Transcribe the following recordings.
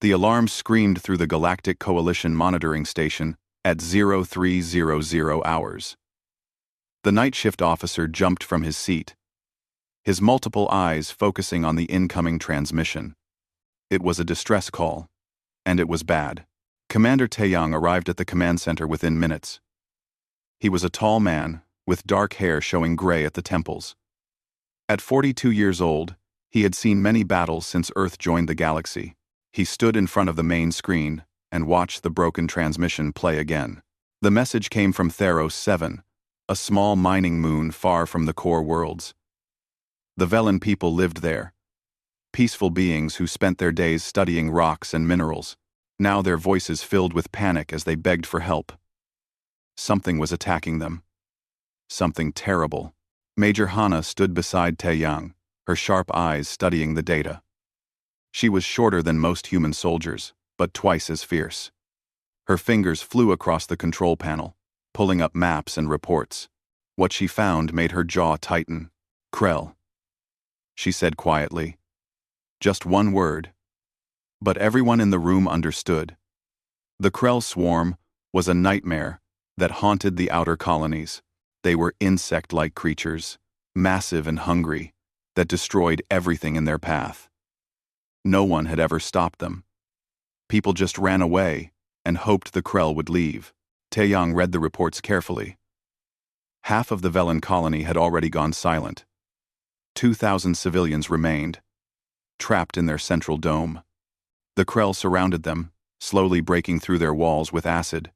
The alarm screamed through the Galactic Coalition monitoring station at 0300 hours. The night shift officer jumped from his seat, his multiple eyes focusing on the incoming transmission. It was a distress call, and it was bad. Commander Taeyang arrived at the command center within minutes. He was a tall man, with dark hair showing gray at the temples. At 42 years old, he had seen many battles since Earth joined the galaxy. He stood in front of the main screen and watched the broken transmission play again. The message came from Theros 7, a small mining moon far from the core worlds. The Velen people lived there, peaceful beings who spent their days studying rocks and minerals. Now their voices filled with panic as they begged for help. Something was attacking them. Something terrible. Major Hana stood beside Taeyang, her sharp eyes studying the data. She was shorter than most human soldiers, but twice as fierce. Her fingers flew across the control panel, pulling up maps and reports. What she found made her jaw tighten. Krell, she said quietly. Just one word. But everyone in the room understood. The Krell swarm was a nightmare that haunted the outer colonies. They were insect-like creatures, massive and hungry, that destroyed everything in their path. No one had ever stopped them. People just ran away and hoped the Krell would leave. Taeyang read the reports carefully. Half of the Velen colony had already gone silent. 2,000 civilians remained, trapped in their central dome. The Krell surrounded them, slowly breaking through their walls with acid.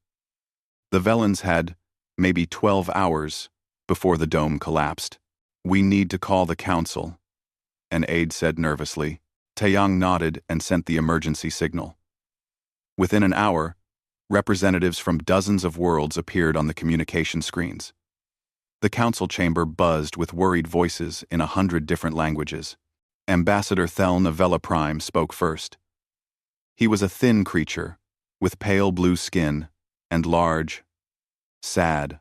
The Velens had maybe 12 hours before the dome collapsed. "We need to call the council," an aide said nervously. Taeyang nodded and sent the emergency signal. Within an hour, representatives from dozens of worlds appeared on the communication screens. The council chamber buzzed with worried voices in 100 different languages. Ambassador Theln of Vela Prime spoke first. He was a thin creature, with pale blue skin and large, sad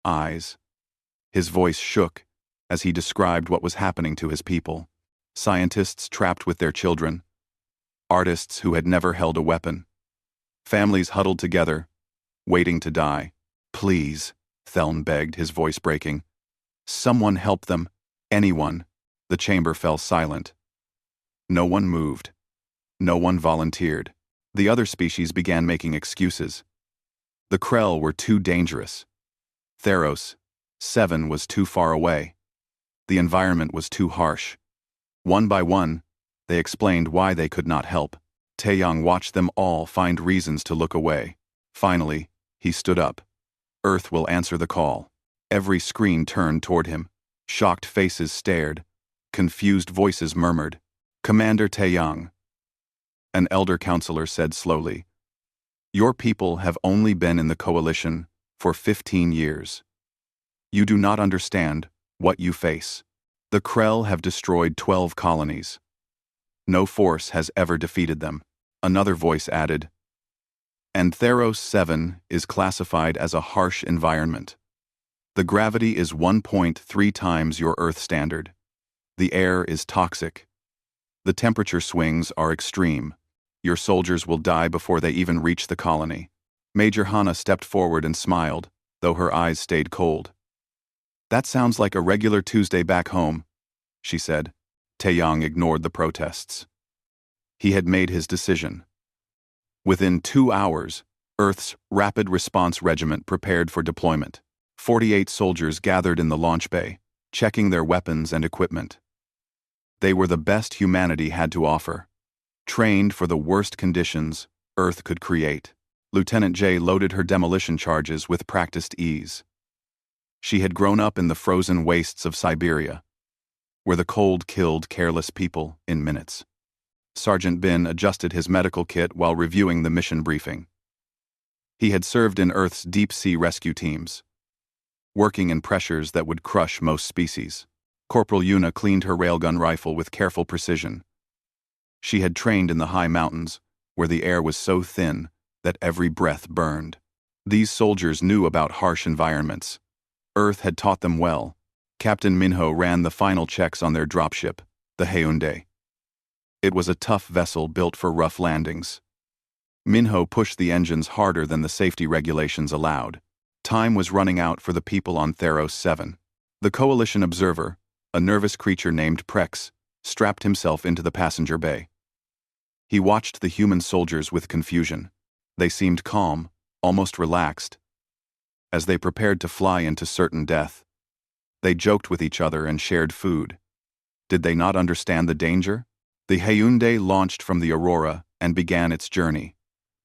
eyes. His voice shook as he described what was happening to his people. Scientists trapped with their children, artists who had never held a weapon, families huddled together, waiting to die. "Please," Theln begged, his voice breaking. "Someone help them. Anyone." The chamber fell silent. No one moved. No one volunteered. The other species began making excuses. The Krell were too dangerous. Theros 7 was too far away. The environment was too harsh. One by one, they explained why they could not help. Taeyang watched them all find reasons to look away. Finally, he stood up. "Earth will answer the call." Every screen turned toward him. Shocked faces stared. Confused voices murmured, "Commander Taeyang." An elder counselor said slowly, "Your people have only been in the coalition for 15 years. You do not understand what you face. The Krell have destroyed 12 colonies. No force has ever defeated them." Another voice added, "And Theros 7 is classified as a harsh environment. The gravity is 1.3 times your Earth standard. The air is toxic. The temperature swings are extreme. Your soldiers will die before they even reach the colony." Major Hana stepped forward and smiled, though her eyes stayed cold. "That sounds like a regular Tuesday back home," she said. Taeyang ignored the protests. He had made his decision. Within 2 hours, Earth's Rapid Response Regiment prepared for deployment. 48 soldiers gathered in the launch bay, checking their weapons and equipment. They were the best humanity had to offer, trained for the worst conditions Earth could create. Lieutenant J loaded her demolition charges with practiced ease. She had grown up in the frozen wastes of Siberia, where the cold killed careless people in minutes. Sergeant Bin adjusted his medical kit while reviewing the mission briefing. He had served in Earth's deep-sea rescue teams, working in pressures that would crush most species. Corporal Yuna cleaned her railgun rifle with careful precision. She had trained in the high mountains, where the air was so thin that every breath burned. These soldiers knew about harsh environments. Earth had taught them well. Captain Minho ran the final checks on their dropship, the Hyundai. It was a tough vessel built for rough landings. Minho pushed the engines harder than the safety regulations allowed. Time was running out for the people on Theros 7. The Coalition observer, a nervous creature named Prex, strapped himself into the passenger bay. He watched the human soldiers with confusion. They seemed calm, almost relaxed, as they prepared to fly into certain death. They joked with each other and shared food. Did they not understand the danger? The Hyundai launched from the Aurora and began its journey.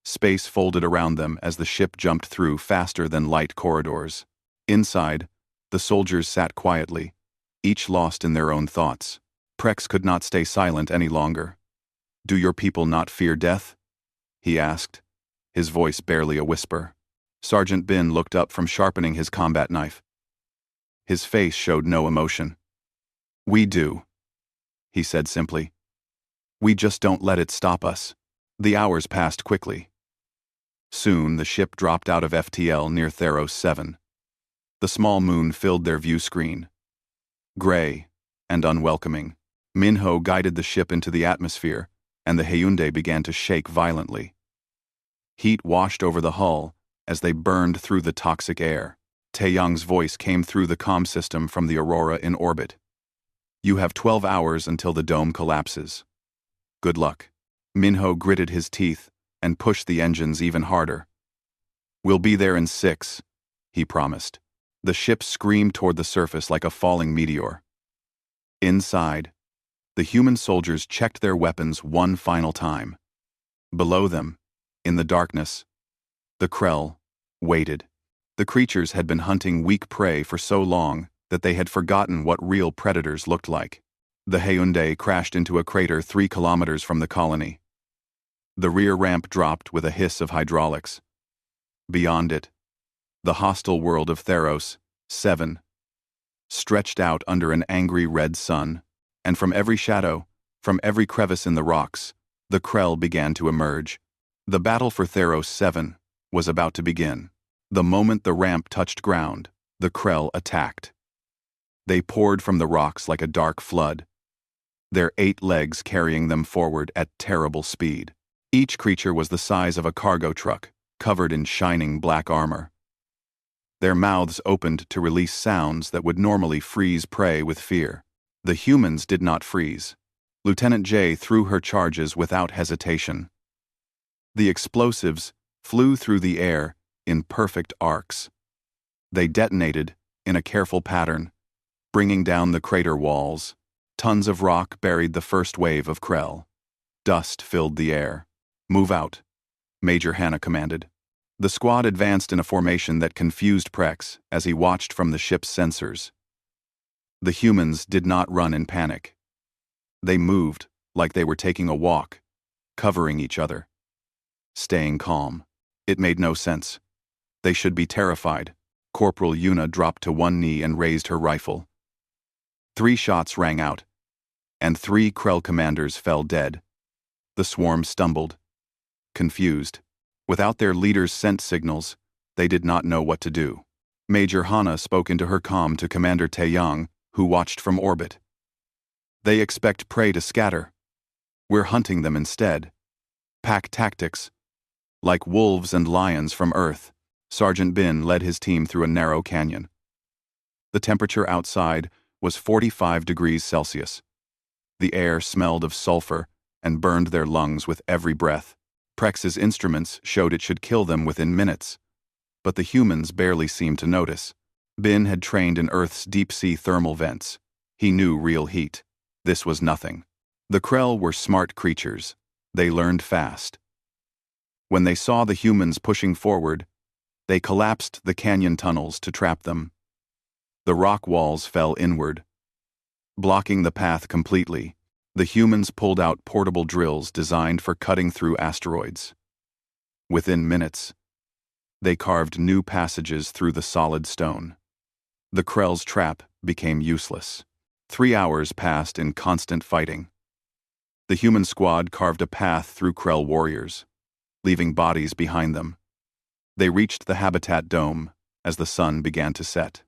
Space folded around them as the ship jumped through faster than light corridors. Inside, the soldiers sat quietly, each lost in their own thoughts. Prex could not stay silent any longer. "Do your people not fear death?" he asked, his voice barely a whisper. Sergeant Bin looked up from sharpening his combat knife. His face showed no emotion. "We do," he said simply. "We just don't let it stop us." The hours passed quickly. Soon, the ship dropped out of FTL near Theros 7. The small moon filled their view screen. Gray and unwelcoming, Minho guided the ship into the atmosphere, and the Hyundai began to shake violently. Heat washed over the hull as they burned through the toxic air. Taeyong's voice came through the comm system from the Aurora in orbit. "You have 12 hours until the dome collapses. Good luck." Minho gritted his teeth and pushed the engines even harder. "We'll be there in 6, he promised. The ship screamed toward the surface like a falling meteor. Inside, the human soldiers checked their weapons one final time. Below them, in the darkness, the Krell waited. The creatures had been hunting weak prey for so long that they had forgotten what real predators looked like. The Hyundai crashed into a crater 3 kilometers from the colony. The rear ramp dropped with a hiss of hydraulics. Beyond it, the hostile world of Theros 7 stretched out under an angry red sun, and from every shadow, from every crevice in the rocks, the Krell began to emerge. The battle for Theros 7 was about to begin. The moment the ramp touched ground, the Krell attacked. They poured from the rocks like a dark flood, their 8 legs carrying them forward at terrible speed. Each creature was the size of a cargo truck, covered in shining black armor. Their mouths opened to release sounds that would normally freeze prey with fear. The humans did not freeze. Lieutenant J threw her charges without hesitation. The explosives flew through the air in perfect arcs. They detonated in a careful pattern, bringing down the crater walls. Tons of rock buried the first wave of Krell. Dust filled the air. "Move out," Major Hannah commanded. The squad advanced in a formation that confused Prex as he watched from the ship's sensors. The humans did not run in panic. They moved like they were taking a walk, covering each other, staying calm. It made no sense. They should be terrified. Corporal Yuna dropped to one knee and raised her rifle. 3 shots rang out, and 3 Krell commanders fell dead. The swarm stumbled, confused. Without their leader's scent signals, they did not know what to do. Major Hana spoke into her comm to Commander Taeyong, who watched from orbit. "They expect prey to scatter. We're hunting them instead. Pack tactics. Like wolves and lions from Earth." Sergeant Bin led his team through a narrow canyon. The temperature outside was 45 degrees Celsius. The air smelled of sulfur and burned their lungs with every breath. Prex's instruments showed it should kill them within minutes, but the humans barely seemed to notice. Bin had trained in Earth's deep-sea thermal vents. He knew real heat. This was nothing. The Krell were smart creatures. They learned fast. When they saw the humans pushing forward, they collapsed the canyon tunnels to trap them. The rock walls fell inward, blocking the path completely. The humans pulled out portable drills designed for cutting through asteroids. Within minutes, they carved new passages through the solid stone. The Krell's trap became useless. 3 hours passed in constant fighting. The human squad carved a path through Krell warriors, leaving bodies behind them. They reached the habitat dome as the sun began to set.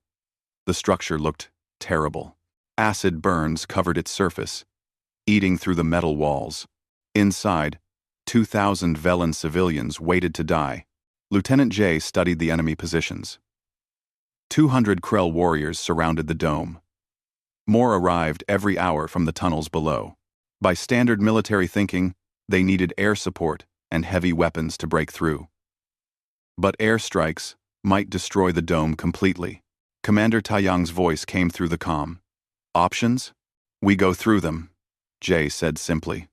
The structure looked terrible. Acid burns covered its surface, eating through the metal walls. Inside, 2,000 Velen civilians waited to die. Lieutenant J studied the enemy positions. 200 Krell warriors surrounded the dome. More arrived every hour from the tunnels below. By standard military thinking, they needed air support and heavy weapons to break through. But airstrikes might destroy the dome completely. Commander Taiyang's voice came through the comm. Options? We go through them, Jay said simply.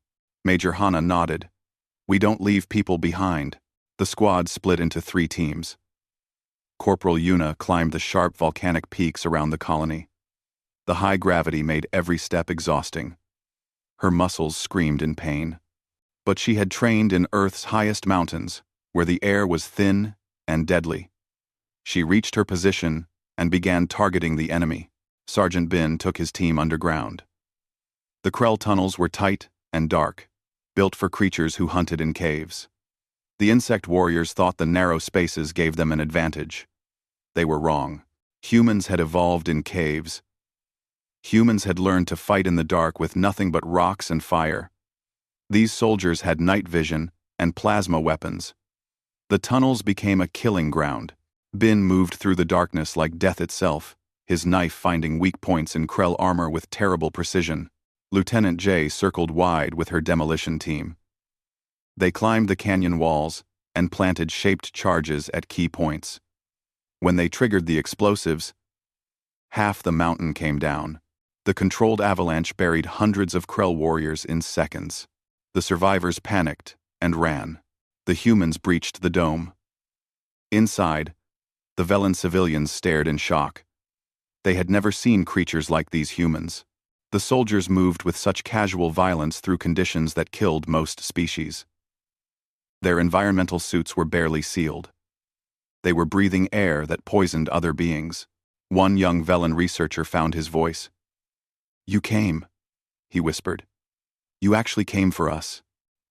Major Hana nodded. We don't leave people behind. The squad split into 3 teams. Corporal Yuna climbed the sharp volcanic peaks around the colony. The high gravity made every step exhausting. Her muscles screamed in pain. But she had trained in Earth's highest mountains, where the air was thin and deadly. She reached her position and began targeting the enemy. Sergeant Bin took his team underground. The Krell tunnels were tight and dark, built for creatures who hunted in caves. The insect warriors thought the narrow spaces gave them an advantage. They were wrong. Humans had evolved in caves. Humans had learned to fight in the dark with nothing but rocks and fire. These soldiers had night vision and plasma weapons. The tunnels became a killing ground. Bin moved through the darkness like death itself, his knife finding weak points in Krell armor with terrible precision. Lieutenant J circled wide with her demolition team. They climbed the canyon walls and planted shaped charges at key points. When they triggered the explosives, half the mountain came down. The controlled avalanche buried hundreds of Krell warriors in seconds. The survivors panicked and ran. The humans breached the dome. Inside, the Velen civilians stared in shock. They had never seen creatures like these humans. The soldiers moved with such casual violence through conditions that killed most species. Their environmental suits were barely sealed. They were breathing air that poisoned other beings. One young Velen researcher found his voice. You came, he whispered. You actually came for us.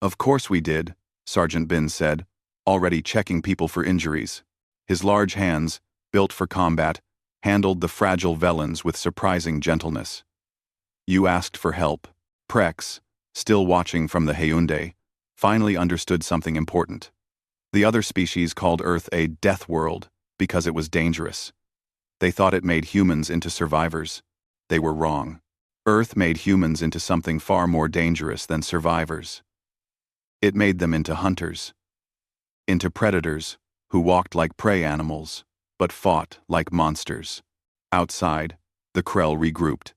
Of course we did, Sergeant Bin said, already checking people for injuries. His large hands, built for combat, handled the fragile Velens with surprising gentleness. You asked for help. Prex, still watching from the Hyundai, finally understood something important. The other species called Earth a death world because it was dangerous. They thought it made humans into survivors. They were wrong. Earth made humans into something far more dangerous than survivors. It made them into hunters. Into predators who walked like prey animals, but fought like monsters. Outside, the Krell regrouped.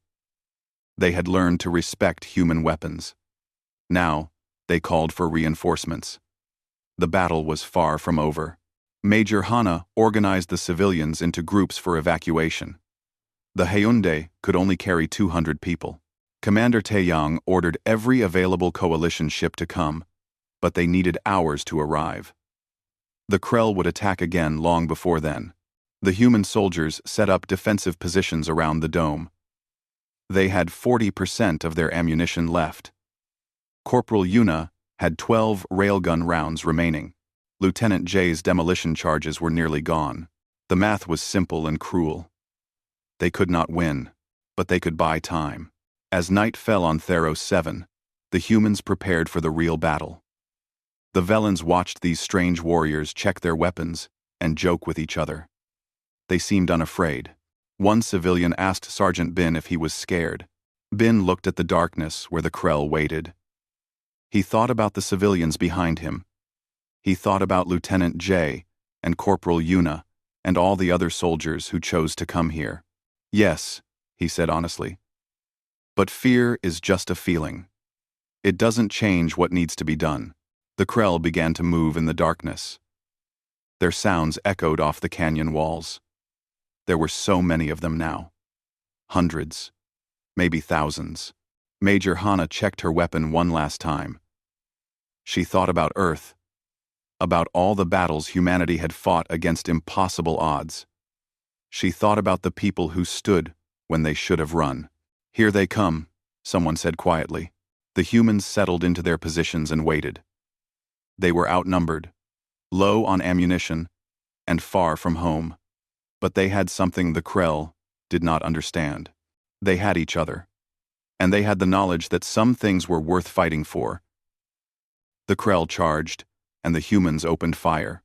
They had learned to respect human weapons. Now, they called for reinforcements. The battle was far from over. Major Hana organized the civilians into groups for evacuation. The Hyundai could only carry 200 people. Commander Taeyang ordered every available coalition ship to come, but they needed hours to arrive. The Krell would attack again long before then. The human soldiers set up defensive positions around the dome. They had 40% of their ammunition left. Corporal Yuna had 12 railgun rounds remaining. Lieutenant J's demolition charges were nearly gone. The math was simple and cruel. They could not win, but they could buy time. As night fell on Theros 7, the humans prepared for the real battle. The Velens watched these strange warriors check their weapons and joke with each other. They seemed unafraid. One civilian asked Sergeant Bin if he was scared. Bin looked at the darkness where the Krell waited. He thought about the civilians behind him. He thought about Lieutenant J and Corporal Yuna and all the other soldiers who chose to come here. Yes, he said honestly. But fear is just a feeling. It doesn't change what needs to be done. The Krell began to move in the darkness. Their sounds echoed off the canyon walls. There were so many of them now. Hundreds, maybe thousands. Major Hana checked her weapon one last time. She thought about Earth, about all the battles humanity had fought against impossible odds. She thought about the people who stood when they should have run. Here they come, someone said quietly. The humans settled into their positions and waited. They were outnumbered, low on ammunition, and far from home. But they had something the Krell did not understand. They had each other. and they had the knowledge that some things were worth fighting for. The Krell charged, and the humans opened fire.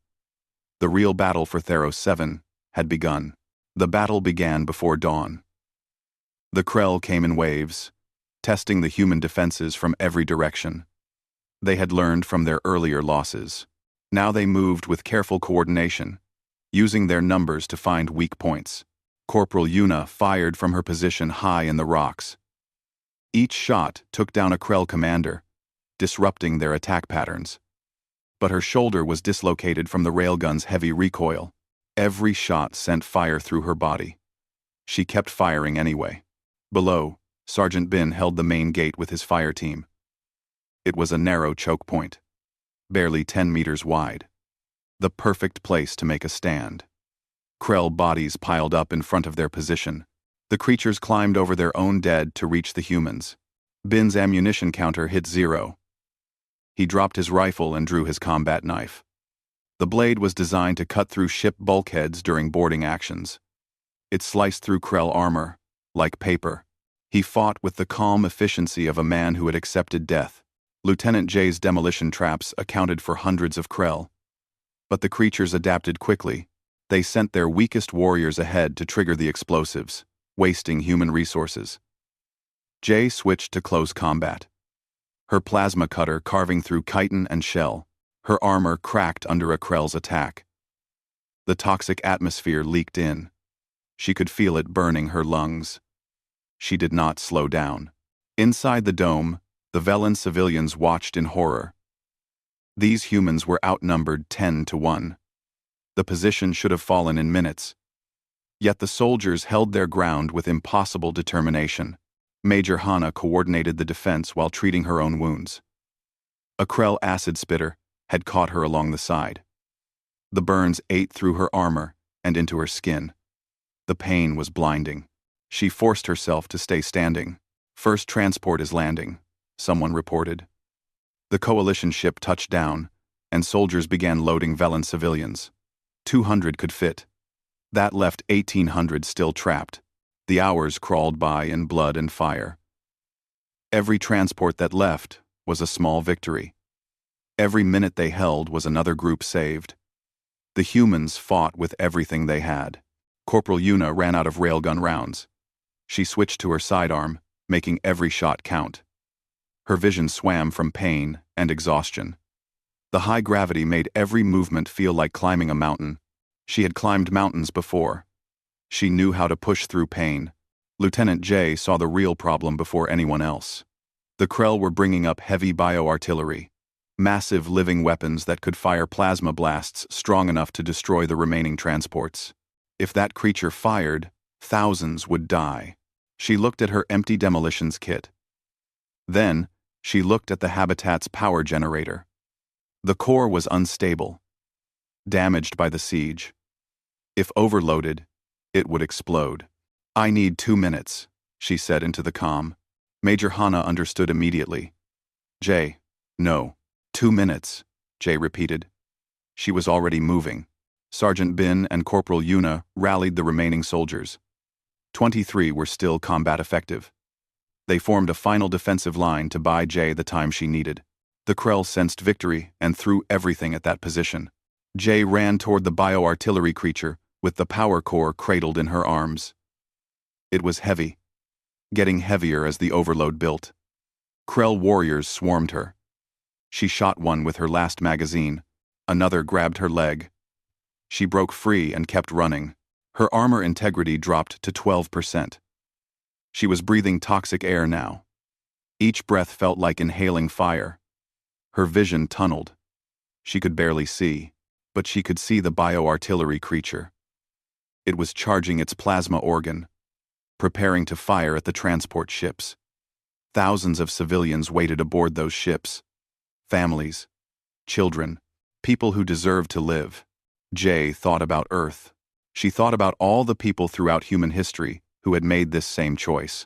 The real battle for Theros 7 had begun. The battle began before dawn. The Krell came in waves, testing the human defenses from every direction. They had learned from their earlier losses. Now they moved with careful coordination, using their numbers to find weak points. Corporal Yuna fired from her position high in the rocks. Each shot took down a Krell commander, disrupting their attack patterns. But her shoulder was dislocated from the railgun's heavy recoil. Every shot sent fire through her body. She kept firing anyway. Below, Sergeant Bin held the main gate with his fire team. It was a narrow choke point, barely 10 meters wide. The perfect place to make a stand. Krell bodies piled up in front of their position. The creatures climbed over their own dead to reach the humans. Bin's ammunition counter hit 0. He dropped his rifle and drew his combat knife. The blade was designed to cut through ship bulkheads during boarding actions. It sliced through Krell armor, like paper. He fought with the calm efficiency of a man who had accepted death. Lieutenant Jay's demolition traps accounted for hundreds of Krell. But the creatures adapted quickly. They sent their weakest warriors ahead to trigger the explosives, wasting human resources. Jay switched to close combat. Her plasma cutter carving through chitin and shell. Her armor cracked under a Krell's attack. The toxic atmosphere leaked in. She could feel it burning her lungs. She did not slow down. Inside the dome, the Velen civilians watched in horror. These humans were outnumbered 10-1. The position should have fallen in minutes. Yet the soldiers held their ground with impossible determination. Major Hana coordinated the defense while treating her own wounds. A Krell acid spitter had caught her along the side. The burns ate through her armor and into her skin. The pain was blinding. She forced herself to stay standing. First transport is landing, someone reported. The coalition ship touched down, and soldiers began loading Velen civilians. 200 could fit. That left 1,800 still trapped. The hours crawled by in blood and fire. Every transport that left was a small victory. Every minute they held was another group saved. The humans fought with everything they had. Corporal Yuna ran out of railgun rounds. She switched to her sidearm, making every shot count. Her vision swam from pain and exhaustion. The high gravity made every movement feel like climbing a mountain. She had climbed mountains before. She knew how to push through pain. Lieutenant Jay saw the real problem before anyone else. The Krell were bringing up heavy bioartillery, massive living weapons that could fire plasma blasts strong enough to destroy the remaining transports. If that creature fired, thousands would die. She looked at her empty demolitions kit. Then, she looked at the habitat's power generator. The core was unstable, damaged by the siege. If overloaded, it would explode. "I need 2 minutes," she said into the comm. Major Hana understood immediately. "Jay, no. 2 minutes," Jay repeated. She was already moving. Sergeant Bin and Corporal Yuna rallied the remaining soldiers. 23 were still combat effective. They formed a final defensive line to buy Jay the time she needed. The Krell sensed victory and threw everything at that position. Jay ran toward the bioartillery creature with the power core cradled in her arms. It was heavy, getting heavier as the overload built. Krell warriors swarmed her. She shot one with her last magazine. Another grabbed her leg. She broke free and kept running. Her armor integrity dropped to 12%. She was breathing toxic air now. Each breath felt like inhaling fire. Her vision tunneled. She could barely see, but she could see the bioartillery creature. It was charging its plasma organ, preparing to fire at the transport ships. Thousands of civilians waited aboard those ships. Families, children, people who deserved to live. Jay thought about Earth. She thought about all the people throughout human history who had made this same choice.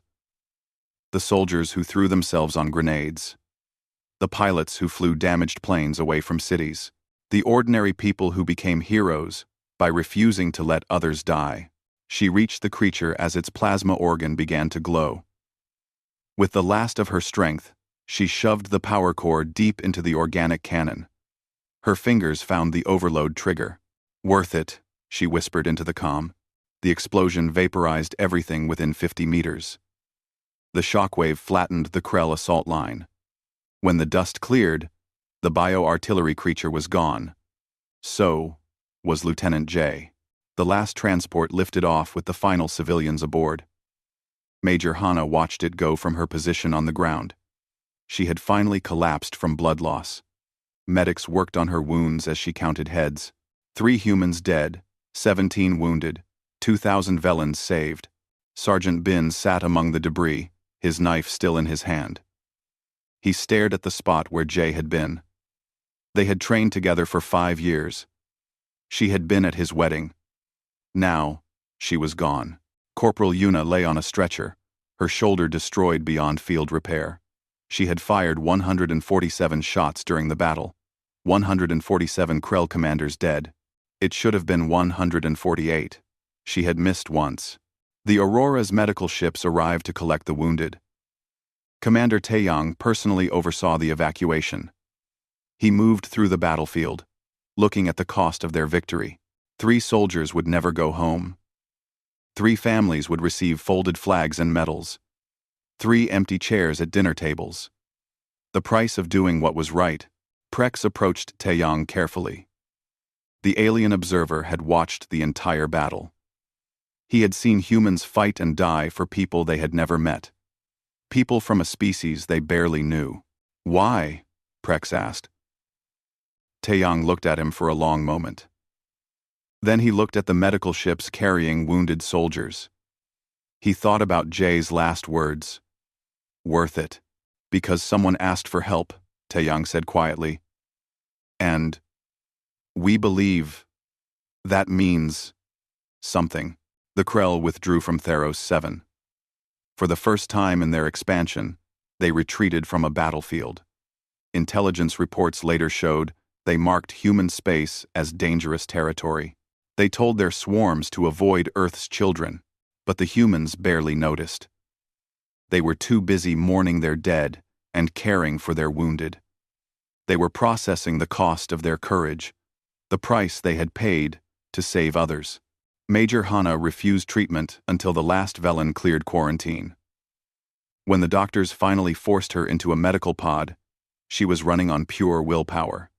The soldiers who threw themselves on grenades. The pilots who flew damaged planes away from cities. The ordinary people who became heroes by refusing to let others die. She reached the creature as its plasma organ began to glow. With the last of her strength, she shoved the power core deep into the organic cannon. Her fingers found the overload trigger. "Worth it," she whispered into the comm. The explosion vaporized everything within 50 meters. The shockwave flattened the Krell assault line. When the dust cleared, the bio-artillery creature was gone. So was Lieutenant J. The last transport lifted off with the final civilians aboard. Major Hana watched it go from her position on the ground. She had finally collapsed from blood loss. Medics worked on her wounds as she counted heads. 3 humans dead, 17 wounded, 2,000 Velans saved. Sergeant Bin sat among the debris, his knife still in his hand. He stared at the spot where Jay had been. They had trained together for 5 years. She had been at his wedding. Now, she was gone. Corporal Yuna lay on a stretcher, her shoulder destroyed beyond field repair. She had fired 147 shots during the battle. 147 Krell commanders dead. It should have been 148. She had missed once. The Aurora's medical ships arrived to collect the wounded. Commander Taeyang personally oversaw the evacuation. He moved through the battlefield, looking at the cost of their victory. 3 soldiers would never go home. 3 families would receive folded flags and medals. 3 empty chairs at dinner tables. The price of doing what was right. Prex approached Taeyang carefully. The alien observer had watched the entire battle. He had seen humans fight and die for people they had never met. People from a species they barely knew. "Why?" Prex asked. Taeyang looked at him for a long moment. Then he looked at the medical ships carrying wounded soldiers. He thought about Jay's last words. "Worth it. Because someone asked for help," Taeyang said quietly. "And we believe that means something." The Krell withdrew from Theros 7. For the first time in their expansion, they retreated from a battlefield. Intelligence reports later showed they marked human space as dangerous territory. They told their swarms to avoid Earth's children, but the humans barely noticed. They were too busy mourning their dead and caring for their wounded. They were processing the cost of their courage, the price they had paid to save others. Major Hana refused treatment until the last Velan cleared quarantine. When the doctors finally forced her into a medical pod, she was running on pure willpower.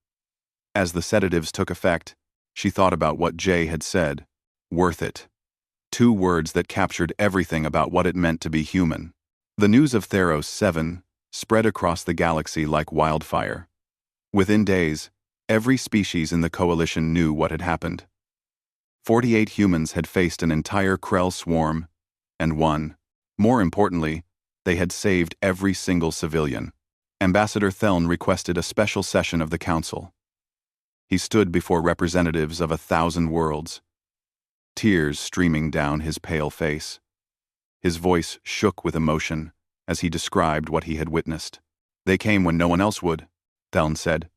As the sedatives took effect, she thought about what Jay had said. Worth it. 2 words that captured everything about what it meant to be human. The news of Theros 7 spread across the galaxy like wildfire. Within days, every species in the coalition knew what had happened. 48 humans had faced an entire Krell swarm, and won. More importantly, they had saved every single civilian. Ambassador Theln requested a special session of the Council. He stood before representatives of 1,000 worlds, tears streaming down his pale face. His voice shook with emotion as he described what he had witnessed. "They came when no one else would," Theln said.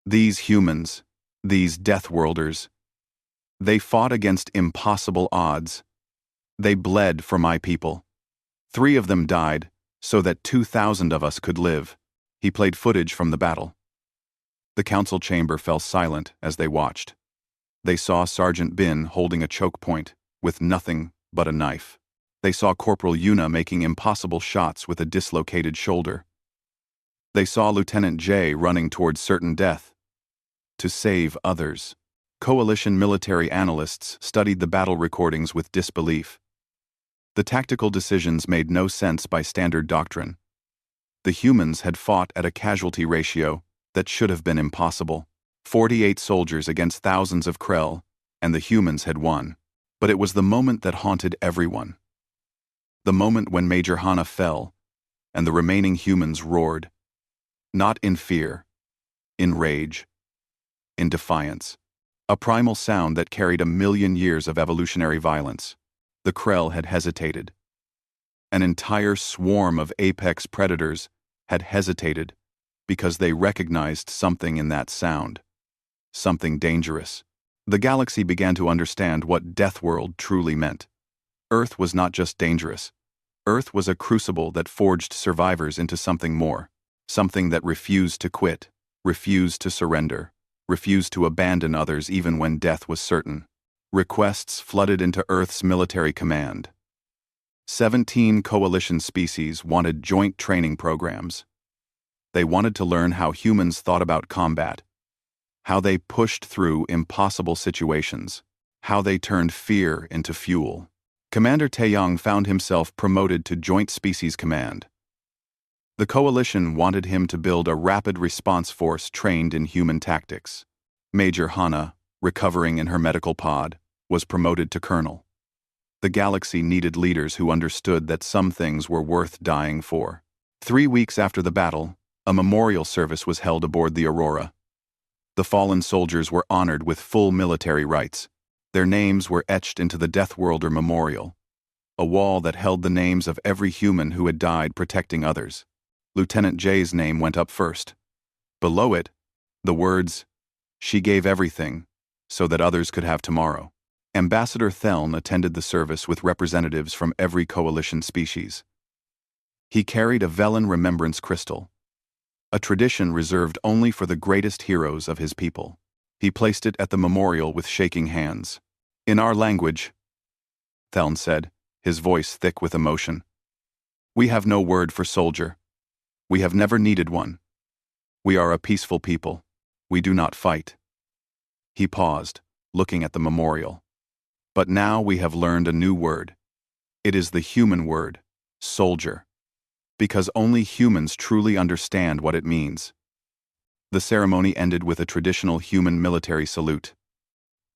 "These humans, these Deathworlders, they fought against impossible odds. They bled for my people. 3 of them died so that 2,000 of us could live." He played footage from the battle. The council chamber fell silent as they watched. They saw Sergeant Bin holding a choke point with nothing but a knife. They saw Corporal Yuna making impossible shots with a dislocated shoulder. They saw Lieutenant J running towards certain death to save others. Coalition military analysts studied the battle recordings with disbelief. The tactical decisions made no sense by standard doctrine. The humans had fought at a casualty ratio that should have been impossible. 48 soldiers against thousands of Krell, and the humans had won. But it was the moment that haunted everyone. The moment when Major Hana fell, and the remaining humans roared. Not in fear, in rage, in defiance. A primal sound that carried 1,000,000 years of evolutionary violence. The Krell had hesitated. An entire swarm of apex predators had hesitated because they recognized something in that sound. Something dangerous. The galaxy began to understand what Deathworld truly meant. Earth was not just dangerous. Earth was a crucible that forged survivors into something more, something that refused to quit, refused to surrender, refused to abandon others even when death was certain. Requests flooded into Earth's military command. 17 coalition species wanted joint training programs. They wanted to learn how humans thought about combat, how they pushed through impossible situations, how they turned fear into fuel. Commander Taeyong found himself promoted to Joint Species Command. The coalition wanted him to build a rapid response force trained in human tactics. Major Hana, recovering in her medical pod, was promoted to colonel. The galaxy needed leaders who understood that some things were worth dying for. 3 weeks after the battle, a memorial service was held aboard the Aurora. The fallen soldiers were honored with full military rights. Their names were etched into the Deathworlder Memorial, a wall that held the names of every human who had died protecting others. Lieutenant Jay's name went up first. Below it, the words, "She gave everything, so that others could have tomorrow." Ambassador Theln attended the service with representatives from every coalition species. He carried a Velen remembrance crystal, a tradition reserved only for the greatest heroes of his people. He placed it at the memorial with shaking hands. "In our language," Theln said, his voice thick with emotion, "we have no word for soldier. We have never needed one. We are a peaceful people. We do not fight." He paused, looking at the memorial. "But now we have learned a new word. It is the human word, soldier. Because only humans truly understand what it means." The ceremony ended with a traditional human military salute.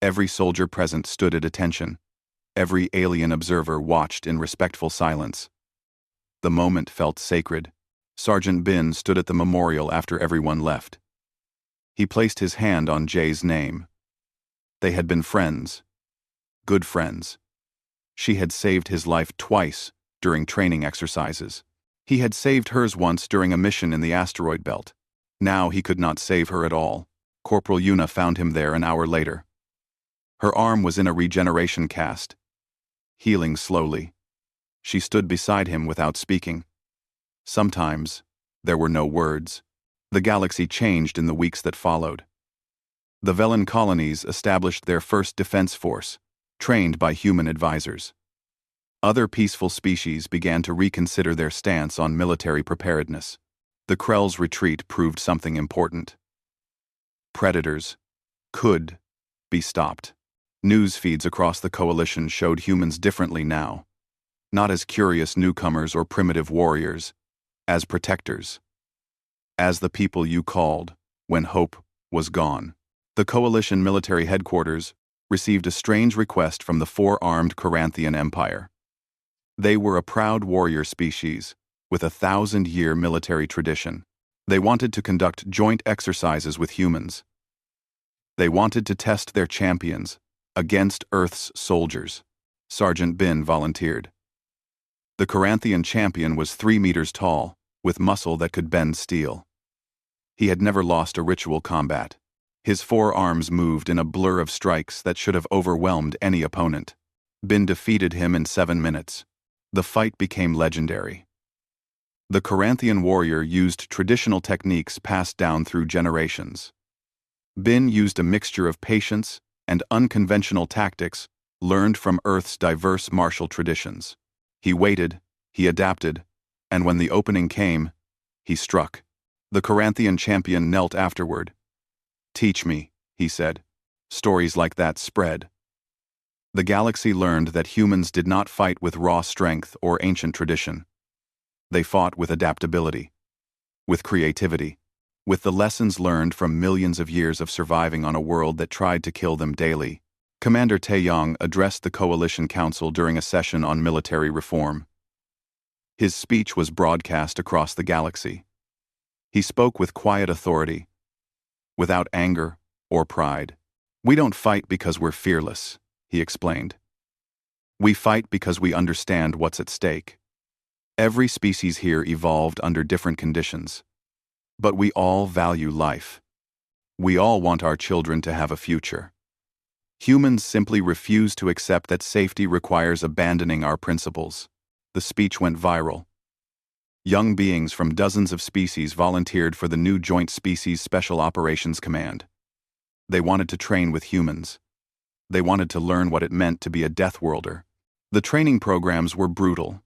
Every soldier present stood at attention. Every alien observer watched in respectful silence. The moment felt sacred. Sergeant Bin stood at the memorial after everyone left. He placed his hand on Jay's name. They had been friends. Good friends. She had saved his life twice during training exercises. He had saved hers once during a mission in the asteroid belt. Now he could not save her at all. Corporal Yuna found him there an hour later. Her arm was in a regeneration cast, healing slowly. She stood beside him without speaking. Sometimes, there were no words. The galaxy changed in the weeks that followed. The Velen colonies established their first defense force, trained by human advisors. Other peaceful species began to reconsider their stance on military preparedness. The Krell's retreat proved something important. Predators could be stopped. News feeds across the coalition showed humans differently now, not as curious newcomers or primitive warriors, as protectors. As the people you called when hope was gone. The coalition military headquarters received a strange request from the four-armed Corinthian Empire. They were a proud warrior species, with a 1,000-year military tradition. They wanted to conduct joint exercises with humans. They wanted to test their champions against Earth's soldiers. Sergeant Bin volunteered. The Corinthian champion was 3 meters tall, with muscle that could bend steel. He had never lost a ritual combat. His forearms moved in a blur of strikes that should have overwhelmed any opponent. Bin defeated him in 7 minutes. The fight became legendary. The Corinthian warrior used traditional techniques passed down through generations. Bin used a mixture of patience and unconventional tactics learned from Earth's diverse martial traditions. He waited, he adapted, and when the opening came, he struck. The Corinthian champion knelt afterward. "Teach me," he said. Stories like that spread. The galaxy learned that humans did not fight with raw strength or ancient tradition. They fought with adaptability, with creativity, with the lessons learned from millions of years of surviving on a world that tried to kill them daily. Commander Taeyong addressed the Coalition Council during a session on military reform. His speech was broadcast across the galaxy. He spoke with quiet authority, without anger or pride. "We don't fight because we're fearless," he explained. "We fight because we understand what's at stake. Every species here evolved under different conditions. But we all value life. We all want our children to have a future. Humans simply refuse to accept that safety requires abandoning our principles." The speech went viral. Young beings from dozens of species volunteered for the new Joint Species Special Operations Command. They wanted to train with humans. They wanted to learn what it meant to be a Deathworlder. The training programs were brutal,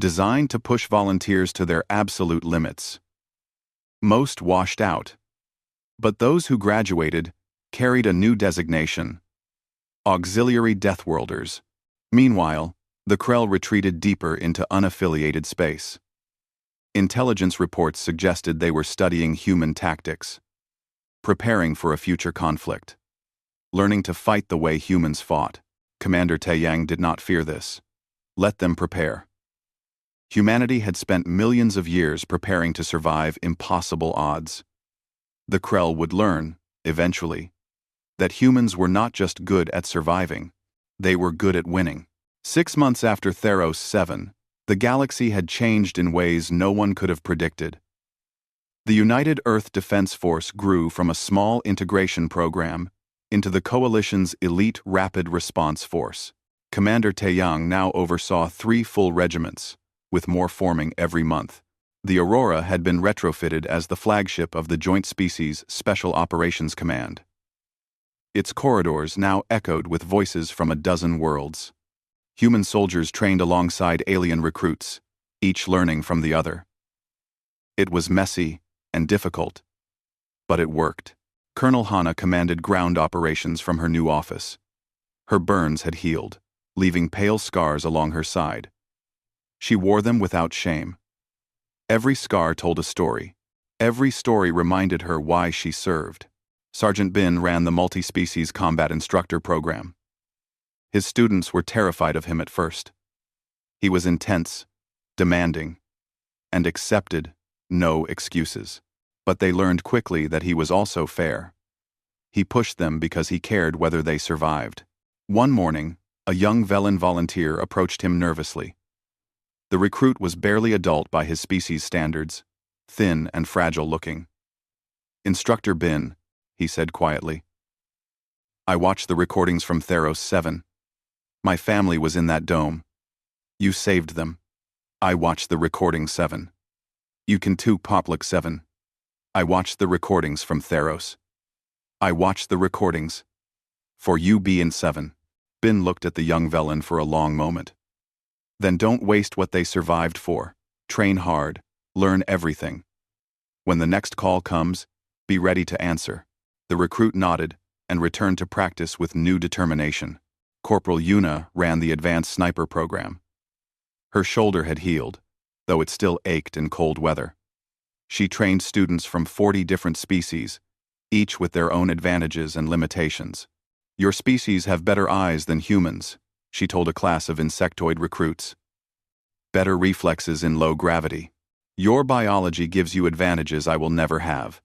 designed to push volunteers to their absolute limits. Most washed out, but those who graduated carried a new designation: Auxiliary Deathworlders. Meanwhile, the Krell retreated deeper into unaffiliated space. Intelligence reports suggested they were studying human tactics, preparing for a future conflict, learning to fight the way humans fought. Commander Taeyang did not fear this. Let them prepare. Humanity had spent millions of years preparing to survive impossible odds. The Krell would learn, eventually, that humans were not just good at surviving, they were good at winning. 6 months after Theros 7, the galaxy had changed in ways no one could have predicted. The United Earth Defense Force grew from a small integration program into the Coalition's elite rapid response force. Commander Taeyang now oversaw 3 full regiments, with more forming every month. The Aurora had been retrofitted as the flagship of the Joint Species Special Operations Command. Its corridors now echoed with voices from a dozen worlds. Human soldiers trained alongside alien recruits, each learning from the other. It was messy and difficult, but it worked. Colonel Hana commanded ground operations from her new office. Her burns had healed, leaving pale scars along her side. She wore them without shame. Every scar told a story. Every story reminded her why she served. Sergeant Bin ran the multi-species combat instructor program. His students were terrified of him at first. He was intense, demanding, and accepted no excuses. But they learned quickly that he was also fair. He pushed them because he cared whether they survived. One morning, a young Velen volunteer approached him nervously. The recruit was barely adult by his species standards, thin and fragile-looking. "Instructor Bin," he said quietly. "I watched the recordings from Theros 7. My family was in that dome. You saved them. I watched the recording 7. You can too, Poplik 7. I watched the recordings from Theros. I watched the recordings. For you be in 7. Bin looked at the young Velen for a long moment. "Then don't waste what they survived for. Train hard, learn everything. When the next call comes, be ready to answer." The recruit nodded and returned to practice with new determination. Corporal Yuna ran the advanced sniper program. Her shoulder had healed, though it still ached in cold weather. She trained students from 40 different species, each with their own advantages and limitations. "Your species have better eyes than humans," she told a class of insectoid recruits. "Better reflexes in low gravity. Your biology gives you advantages I will never have."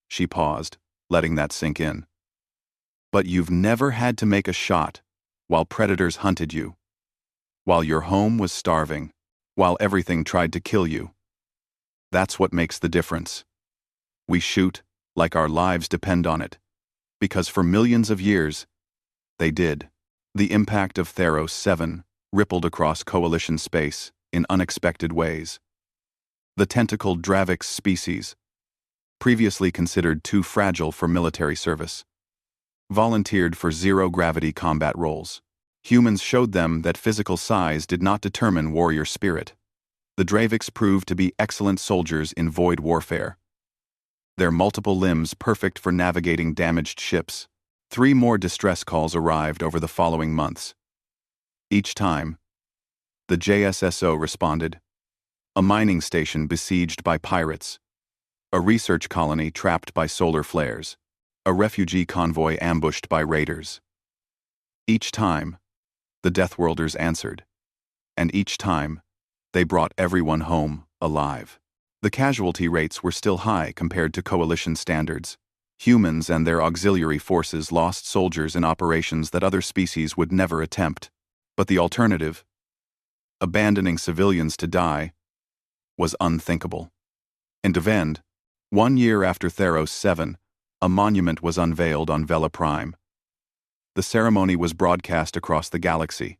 She paused, letting that sink in. "But you've never had to make a shot while predators hunted you, while your home was starving, while everything tried to kill you. That's what makes the difference. We shoot like our lives depend on it, because for millions of years, they did." The impact of Theros 7 rippled across Coalition space in unexpected ways. The tentacled Dravix species, previously considered too fragile for military service, volunteered for zero-gravity combat roles. Humans showed them that physical size did not determine warrior spirit. The Dravix proved to be excellent soldiers in void warfare. Their multiple limbs perfect for navigating damaged ships. 3 more distress calls arrived over the following months. Each time, the JSSO responded. A mining station besieged by pirates. A research colony trapped by solar flares. A refugee convoy ambushed by raiders. Each time, the Deathworlders answered. And each time, they brought everyone home alive. The casualty rates were still high compared to Coalition standards. Humans and their auxiliary forces lost soldiers in operations that other species would never attempt. But the alternative, abandoning civilians to die, was unthinkable. In Devend, 1 year after Theros 7, a monument was unveiled on Vela Prime. The ceremony was broadcast across the galaxy.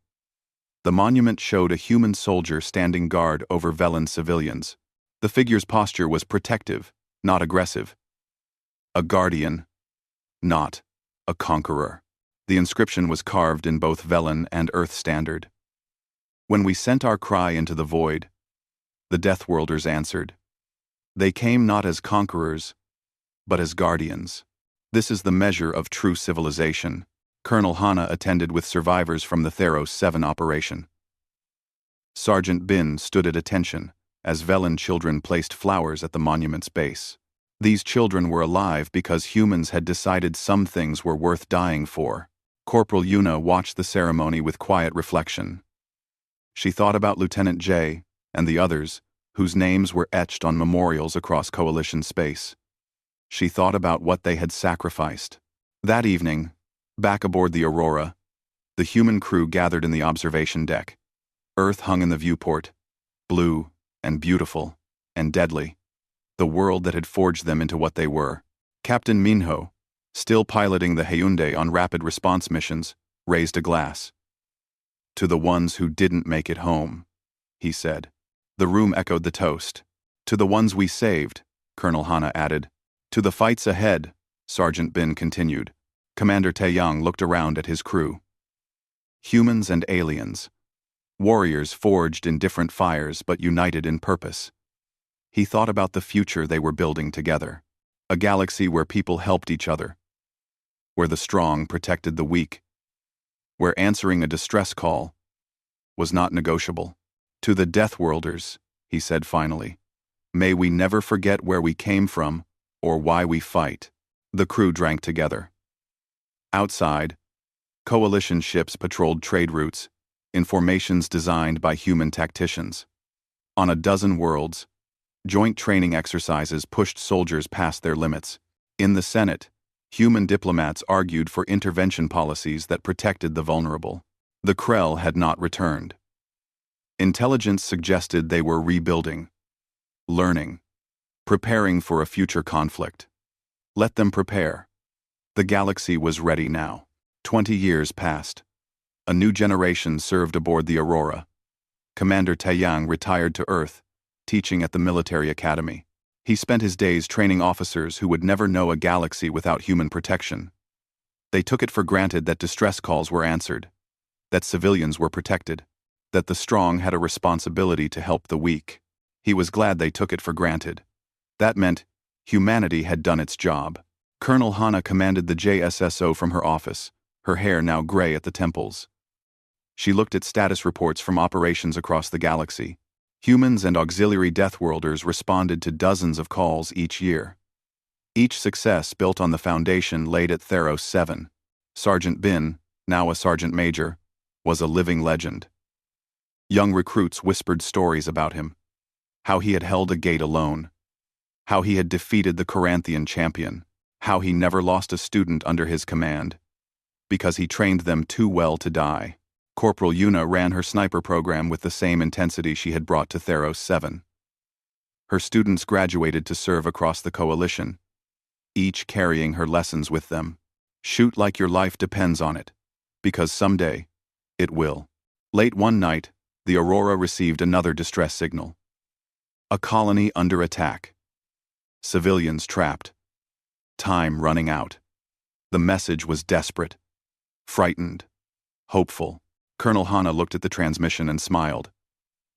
The monument showed a human soldier standing guard over Velan civilians. The figure's posture was protective, not aggressive. A guardian, not a conqueror. The inscription was carved in both Velan and Earth Standard. When we sent our cry into the void, the Deathworlders answered. They came not as conquerors, but as guardians. This is the measure of true civilization. Colonel Hanna attended with survivors from the Theros 7 operation. Sergeant Bin stood at attention as Velan children placed flowers at the monument's base. These children were alive because humans had decided some things were worth dying for. Corporal Yuna watched the ceremony with quiet reflection. She thought about Lieutenant J and the others, whose names were etched on memorials across Coalition space. She thought about what they had sacrificed. That evening, back aboard the Aurora, the human crew gathered in the observation deck. Earth hung in the viewport, blue and beautiful and deadly, the world that had forged them into what they were. Captain Minho, still piloting the Hyundai on rapid response missions, raised a glass. To the ones who didn't make it home, he said. The room echoed the toast. To the ones we saved, Colonel Hanna added. To the fights ahead, Sergeant Bin continued. Commander Taeyang looked around at his crew. Humans and aliens. Warriors forged in different fires but united in purpose. He thought about the future they were building together. A galaxy where people helped each other. Where the strong protected the weak. Where answering a distress call was not negotiable. To the Deathworlders, he said finally, may we never forget where we came from or why we fight. The crew drank together. Outside, Coalition ships patrolled trade routes in formations designed by human tacticians. On a dozen worlds, joint training exercises pushed soldiers past their limits. In the Senate, human diplomats argued for intervention policies that protected the vulnerable. The Krell had not returned. Intelligence suggested they were rebuilding, learning, preparing for a future conflict. Let them prepare. The galaxy was ready now. 20 years passed. A new generation served aboard the Aurora. Commander Taeyang retired to Earth, teaching at the military academy. He spent his days training officers who would never know a galaxy without human protection. They took it for granted that distress calls were answered, that civilians were protected, that the strong had a responsibility to help the weak. He was glad they took it for granted. That meant humanity had done its job. Colonel Hanna commanded the JSSO from her office, her hair now gray at the temples. She looked at status reports from operations across the galaxy. Humans and auxiliary Deathworlders responded to dozens of calls each year. Each success built on the foundation laid at Theros 7. Sergeant Bin, now a sergeant major, was a living legend. Young recruits whispered stories about him. How he had held a gate alone. How he had defeated the Corinthian champion. How he never lost a student under his command. Because he trained them too well to die. Corporal Yuna ran her sniper program with the same intensity she had brought to Theros 7. Her students graduated to serve across the Coalition, each carrying her lessons with them. Shoot like your life depends on it, because someday, it will. Late one night, the Aurora received another distress signal. A colony under attack. Civilians trapped. Time running out. The message was desperate, frightened, hopeful. Colonel Hanna looked at the transmission and smiled.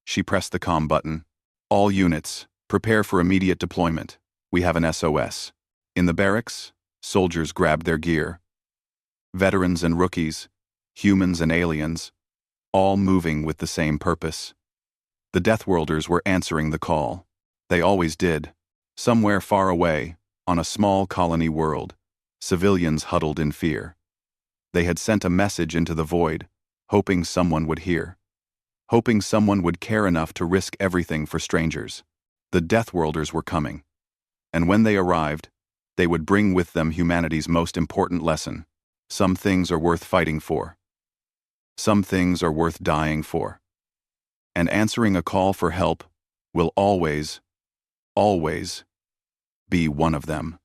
She pressed the comm button. All units, prepare for immediate deployment. We have an SOS. In the barracks, soldiers grabbed their gear. Veterans and rookies, humans and aliens, all moving with the same purpose. The Deathworlders were answering the call. They always did. Somewhere far away, on a small colony world, civilians huddled in fear. They had sent a message into the void, hoping someone would hear. Hoping someone would care enough to risk everything for strangers. The Deathworlders were coming. And when they arrived, they would bring with them humanity's most important lesson. Some things are worth fighting for. Some things are worth dying for. And answering a call for help will always, always be one of them.